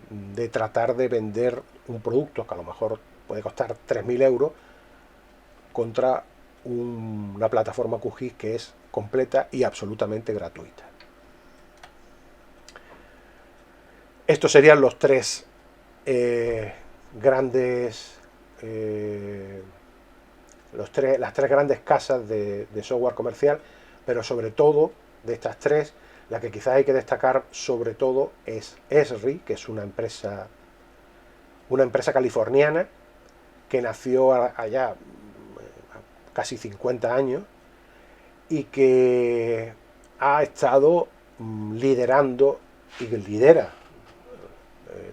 tratar de vender un producto que a lo mejor puede costar 3.000 euros contra una plataforma QGIS que es completa y absolutamente gratuita. Estos serían los tres grandes las tres grandes casas de software comercial, pero sobre todo de estas tres, la que quizás hay que destacar sobre todo es Esri, que es una empresa californiana que nació allá casi 50 años y que ha estado liderando y que lidera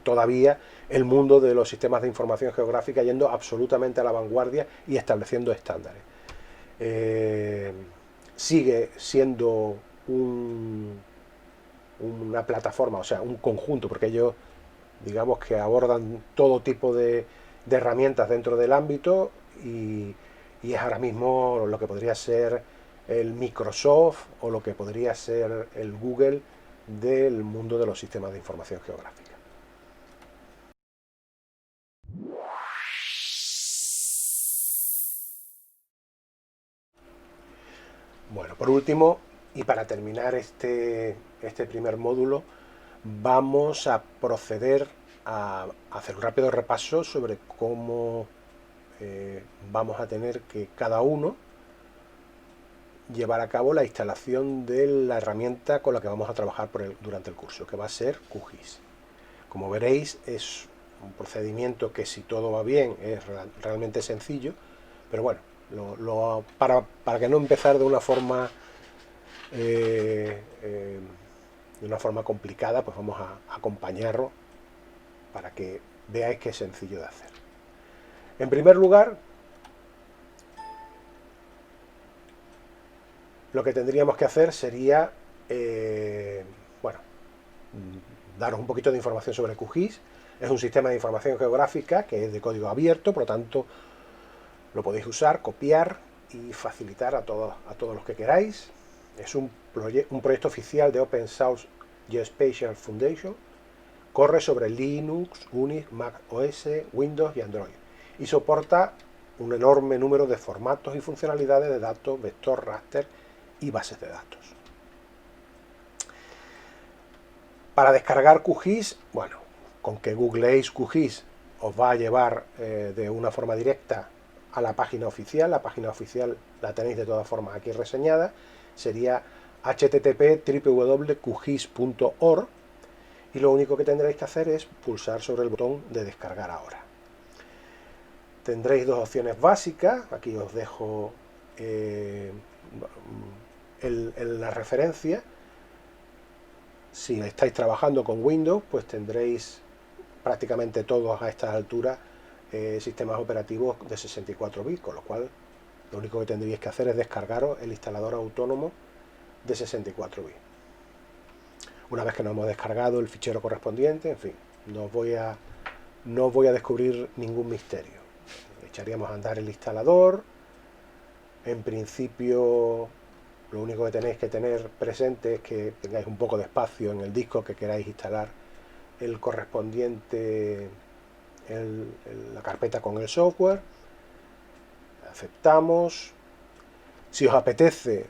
todavía el mundo de los sistemas de información geográfica, yendo absolutamente a la vanguardia y estableciendo estándares. Sigue siendo una plataforma, o sea, un conjunto, porque ellos, digamos que abordan todo tipo de herramientas dentro del ámbito y es ahora mismo lo que podría ser el Microsoft o lo que podría ser el Google del mundo de los sistemas de información geográfica. Bueno, por último, y para terminar este primer módulo, vamos a proceder a hacer un rápido repaso sobre cómo vamos a tener que cada uno llevar a cabo la instalación de la herramienta con la que vamos a trabajar durante el curso, que va a ser QGIS. Como veréis, es un procedimiento que, si todo va bien, es realmente sencillo, pero bueno, para que no empezar de una forma complicada, pues vamos a acompañarlo para que veáis que es sencillo de hacer. En primer lugar, lo que tendríamos que hacer sería, bueno, daros un poquito de información sobre QGIS. Es un sistema de información geográfica que es de código abierto, por lo tanto lo podéis usar, copiar y facilitar a todos los que queráis. Es un proyecto oficial de Open Source Geospatial Foundation. Corre sobre Linux, Unix, Mac OS, Windows y Android. Y soporta un enorme número de formatos y funcionalidades de datos, vector, raster y bases de datos. Para descargar QGIS, bueno, con que googleéis QGIS os va a llevar de una forma directa a la página oficial. La página oficial la tenéis de todas formas aquí reseñada. Sería http://www.qgis.org y lo único que tendréis que hacer es pulsar sobre el botón de descargar ahora. Tendréis dos opciones básicas. Aquí os dejo la referencia. Si estáis trabajando con Windows, pues tendréis prácticamente todos a estas alturas sistemas operativos de 64 bits, con lo cual lo único que tendríais que hacer es descargaros el instalador autónomo de 64 bits. Una vez que nos hemos descargado el fichero correspondiente, en fin, no os voy a descubrir ningún misterio. Echaríamos a andar el instalador. En principio, lo único que tenéis que tener presente es que tengáis un poco de espacio en el disco que queráis instalar el correspondiente, la carpeta con el software. Aceptamos. Si os apetece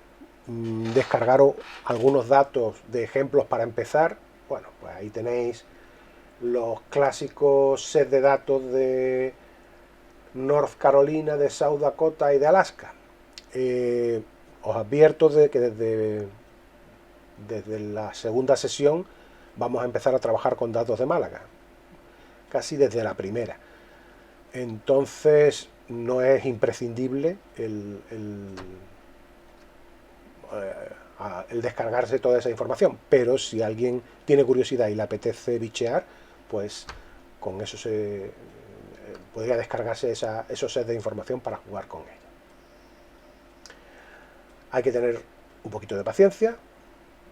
descargaros algunos datos de ejemplos para empezar, bueno, pues ahí tenéis los clásicos sets de datos de North Carolina, de South Dakota y de Alaska. Os advierto de que desde la segunda sesión vamos a empezar a trabajar con datos de Málaga, casi desde la primera. Entonces no es imprescindible el descargarse toda esa información, pero si alguien tiene curiosidad y le apetece bichear, pues con eso podría descargarse esos sets de información para jugar con ellos. Hay que tener un poquito de paciencia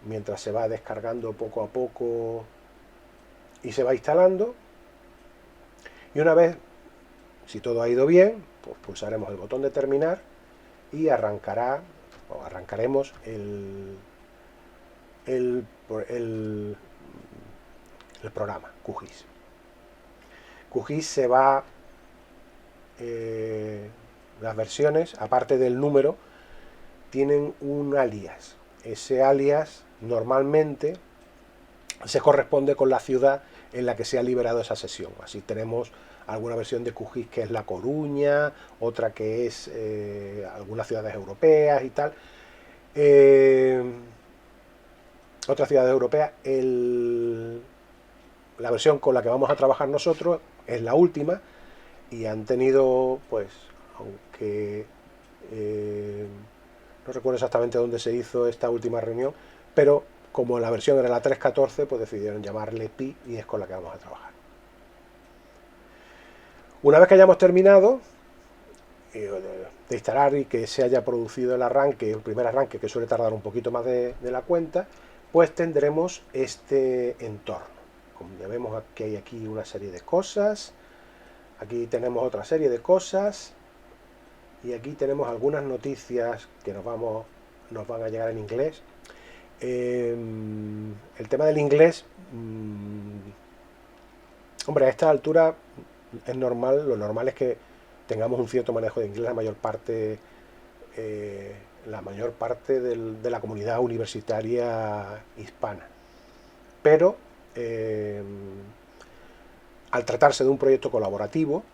mientras se va descargando poco a poco y se va instalando, y una vez, si todo ha ido bien, pues pulsaremos el botón de terminar y arrancaremos el programa QGIS. QGIS se va, las versiones, aparte del número, tienen un alias. Ese alias normalmente se corresponde con la ciudad en la que se ha liberado esa sesión. Así tenemos alguna versión de QGIS que es La Coruña, otra que es algunas ciudades europeas y tal. Otras ciudades europeas, la versión con la que vamos a trabajar nosotros es la última y han tenido, pues, aunque no recuerdo exactamente dónde se hizo esta última reunión, pero como la versión era la 3.14, pues decidieron llamarle Pi y es con la que vamos a trabajar. Una vez que hayamos terminado de instalar y que se haya producido el primer arranque, que suele tardar un poquito más de la cuenta, pues tendremos este entorno. Como ya vemos que hay aquí una serie de cosas, aquí tenemos otra serie de cosas, y aquí tenemos algunas noticias que nos van a llegar en inglés. El tema del inglés, hombre, a esta altura es normal, lo normal es que tengamos un cierto manejo de inglés la mayor parte de la comunidad universitaria hispana. Pero al tratarse de un proyecto colaborativo,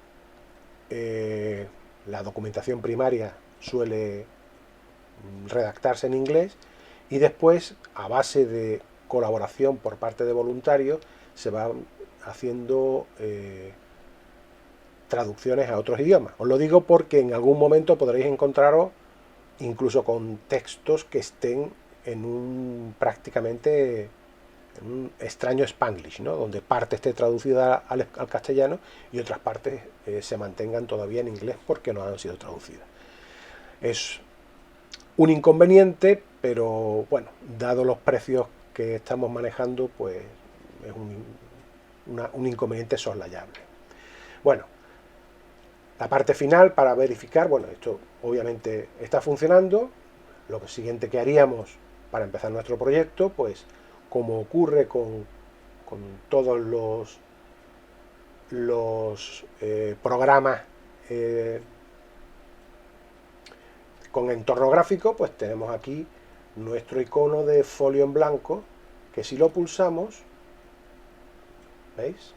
la documentación primaria suele redactarse en inglés y después, a base de colaboración por parte de voluntarios, se van haciendo traducciones a otros idiomas. Os lo digo porque en algún momento podréis encontraros incluso con textos que estén en un extraño Spanglish, ¿no? Donde parte esté traducida al castellano y otras partes se mantengan todavía en inglés porque no han sido traducidas. Es un inconveniente, pero bueno, dado los precios que estamos manejando, pues es un inconveniente soslayable. Bueno, la parte final para verificar, bueno, esto obviamente está funcionando. Lo siguiente que haríamos para empezar nuestro proyecto, pues como ocurre con todos los programas con entorno gráfico, pues tenemos aquí nuestro icono de folio en blanco, que si lo pulsamos, ¿veis?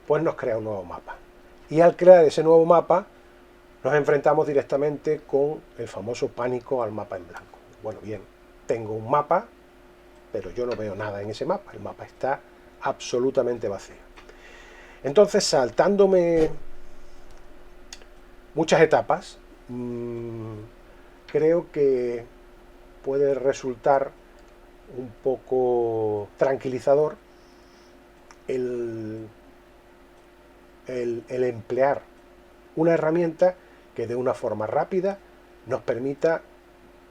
Pues nos crea un nuevo mapa. Y al crear ese nuevo mapa, nos enfrentamos directamente con el famoso pánico al mapa en blanco. Bueno, bien, tengo un mapa, pero yo no veo nada en ese mapa. El mapa está absolutamente vacío. Entonces, saltándome muchas etapas, creo que puede resultar un poco tranquilizador el emplear una herramienta que de una forma rápida nos permita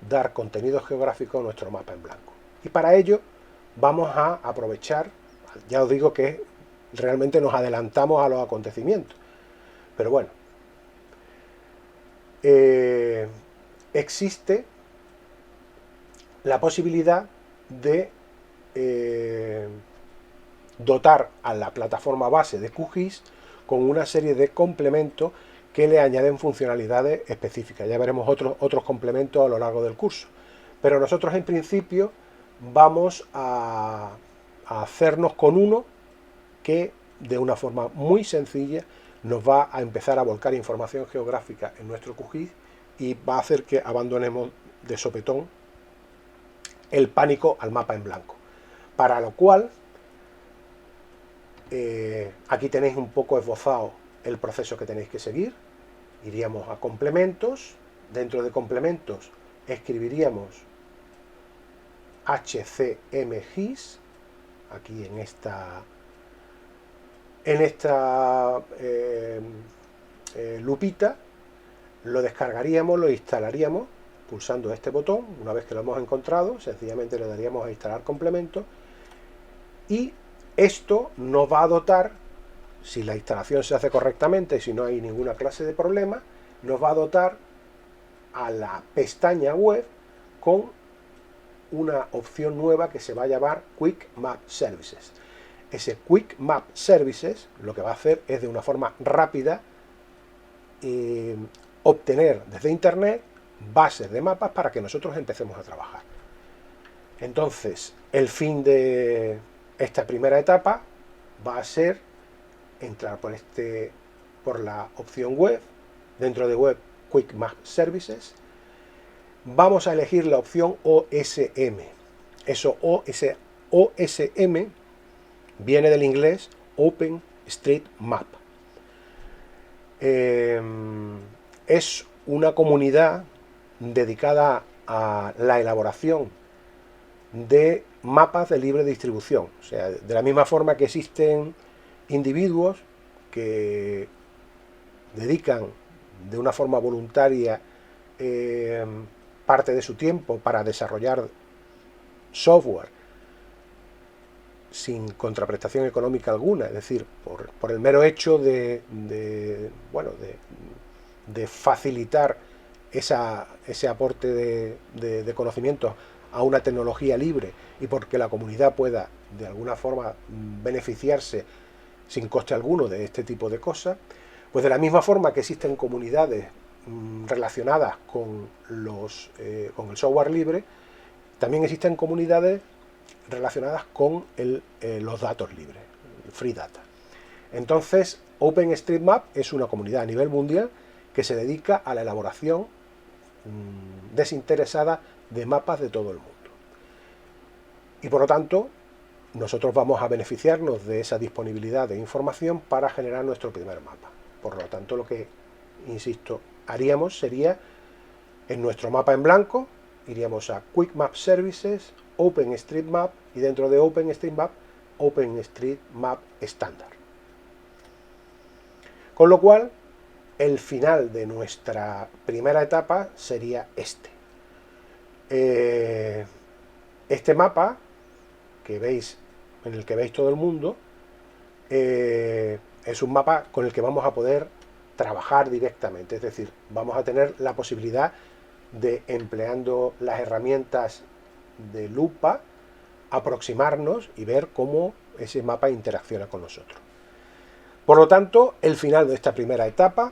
dar contenido geográfico a nuestro mapa en blanco. Y para ello vamos a aprovechar, ya os digo que realmente nos adelantamos a los acontecimientos, pero bueno, existe la posibilidad de dotar a la plataforma base de QGIS con una serie de complementos que le añaden funcionalidades específicas. Ya veremos otros complementos a lo largo del curso. Pero nosotros en principio vamos a hacernos con uno que de una forma muy sencilla nos va a empezar a volcar información geográfica en nuestro QGIS y va a hacer que abandonemos de sopetón el pánico al mapa en blanco. Para lo cual, aquí tenéis un poco esbozado el proceso que tenéis que seguir. Iríamos a complementos. Dentro de complementos escribiríamos HCMGIS, aquí en esta lupita, lo descargaríamos, lo instalaríamos pulsando este botón. Una vez que lo hemos encontrado, sencillamente le daríamos a instalar complemento y esto nos va a dotar, si la instalación se hace correctamente y si no hay ninguna clase de problema, nos va a dotar a la pestaña web con una opción nueva que se va a llamar Quick Map Services. Ese Quick Map Services lo que va a hacer es de una forma rápida obtener desde internet bases de mapas para que nosotros empecemos a trabajar. Entonces, el fin de esta primera etapa va a ser entrar por la opción web, dentro de web Quick Map Services. Vamos a elegir la opción OSM. Eso OSM viene del inglés OpenStreetMap. Es una comunidad dedicada a la elaboración de mapas de libre distribución. O sea, de la misma forma que existen individuos que dedican de una forma voluntaria parte de su tiempo para desarrollar software sin contraprestación económica alguna, es decir, por el mero hecho de facilitar ese aporte de conocimientos a una tecnología libre y porque la comunidad pueda de alguna forma beneficiarse sin coste alguno de este tipo de cosas, pues de la misma forma que existen comunidades relacionadas con el software libre, también existen comunidades relacionadas con los datos libres, el free data. Entonces, OpenStreetMap es una comunidad a nivel mundial que se dedica a la elaboración desinteresada de mapas de todo el mundo. Y por lo tanto, nosotros vamos a beneficiarnos de esa disponibilidad de información para generar nuestro primer mapa. Por lo tanto, lo que, insisto, haríamos sería, en nuestro mapa en blanco, iríamos a Quick Map Services, OpenStreetMap, y dentro de OpenStreetMap, OpenStreetMap estándar. Con lo cual, el final de nuestra primera etapa sería este. Este mapa que veis, en el que veis todo el mundo, es un mapa con el que vamos a poder trabajar directamente, es decir, vamos a tener la posibilidad de, empleando las herramientas de lupa, aproximarnos y ver cómo ese mapa interacciona con nosotros. Por lo tanto, el final de esta primera etapa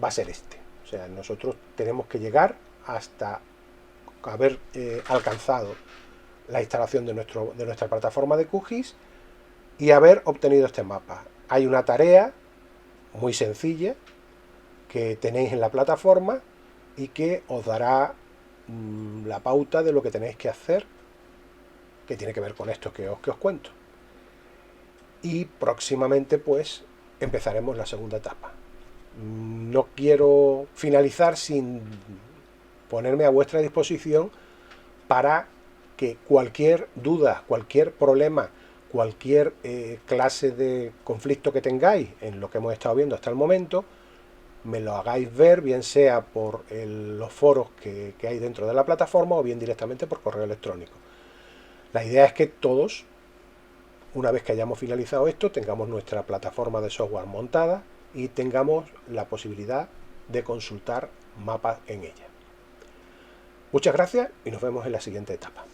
va a ser este. O sea, nosotros tenemos que llegar hasta haber alcanzado la instalación de nuestra plataforma de QGIS y haber obtenido este mapa. Hay una tarea muy sencilla que tenéis en la plataforma y que os dará la pauta de lo que tenéis que hacer, que tiene que ver con esto que os cuento. Y próximamente pues empezaremos la segunda etapa. No quiero finalizar sin ponerme a vuestra disposición para que cualquier duda, cualquier problema, cualquier clase de conflicto que tengáis en lo que hemos estado viendo hasta el momento, me lo hagáis ver, bien sea por los foros que hay dentro de la plataforma o bien directamente por correo electrónico. La idea es que todos, una vez que hayamos finalizado esto, tengamos nuestra plataforma de software montada y tengamos la posibilidad de consultar mapas en ella. Muchas gracias y nos vemos en la siguiente etapa.